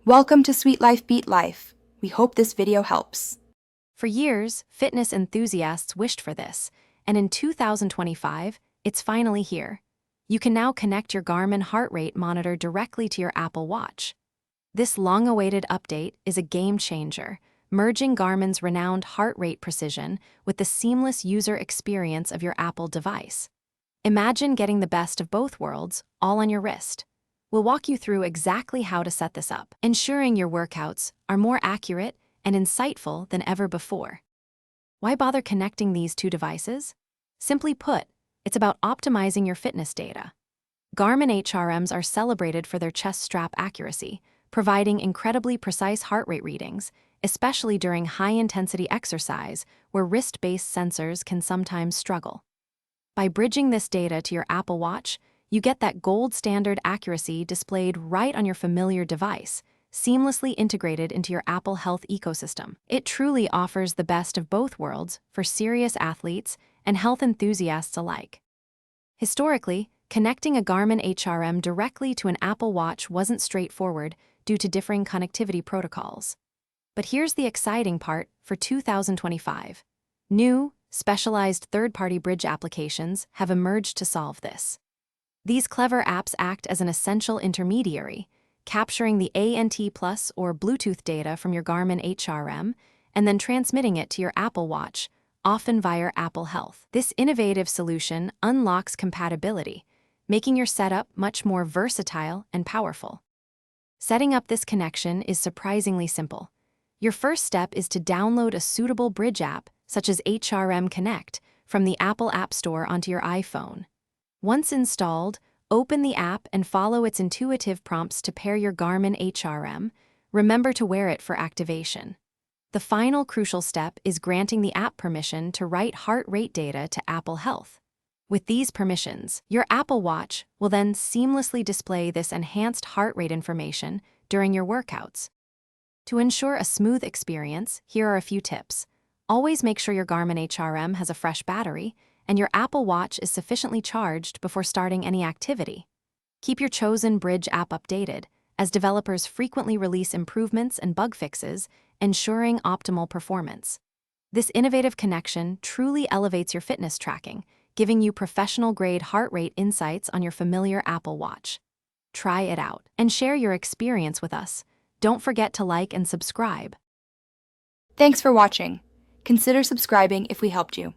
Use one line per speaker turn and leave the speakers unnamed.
Welcome to Sweet Life Beat Life. We hope this video helps.
For years, fitness enthusiasts wished for this, and in 2025, it's finally here. You can now connect your Garmin Heart Rate Monitor directly to your Apple Watch. This long-awaited update is a game changer, merging Garmin's renowned heart rate precision with the seamless user experience of your Apple device. Imagine getting the best of both worlds, all on your wrist. We'll walk you through exactly how to set this up, ensuring your workouts are more accurate and insightful than ever before. Why bother connecting these two devices? Simply put, it's about optimizing your fitness data. Garmin HRMs are celebrated for their chest strap accuracy, providing incredibly precise heart rate readings, especially during high-intensity exercise where wrist-based sensors can sometimes struggle. By bridging this data to your Apple Watch, you get that gold standard accuracy displayed right on your familiar device, seamlessly integrated into your Apple Health ecosystem. It truly offers the best of both worlds for serious athletes and health enthusiasts alike. Historically, connecting a Garmin HRM directly to an Apple Watch wasn't straightforward due to differing connectivity protocols. But here's the exciting part for 2025. New, specialized third-party bridge applications have emerged to solve this. These clever apps act as an essential intermediary, capturing the ANT Plus or Bluetooth data from your Garmin HRM and then transmitting it to your Apple Watch, often via Apple Health. This innovative solution unlocks compatibility, making your setup much more versatile and powerful. Setting up this connection is surprisingly simple. Your first step is to download a suitable bridge app, such as HRM Connect, from the Apple App Store onto your iPhone. Once installed, open the app and follow its intuitive prompts to pair your Garmin HRM. Remember to wear it for activation. The final crucial step is granting the app permission to write heart rate data to Apple Health. With these permissions, your Apple Watch will then seamlessly display this enhanced heart rate information during your workouts. To ensure a smooth experience, here are a few tips. Always make sure your Garmin HRM has a fresh battery and your Apple Watch is sufficiently charged before starting any activity. Keep your chosen bridge app updated, as developers frequently release improvements and bug fixes, ensuring optimal performance. This innovative connection truly elevates your fitness tracking, giving you professional-grade heart rate insights on your familiar Apple Watch. Try it out and share your experience with us. Don't forget to like and subscribe.
Thanks for watching. Consider subscribing if we helped you.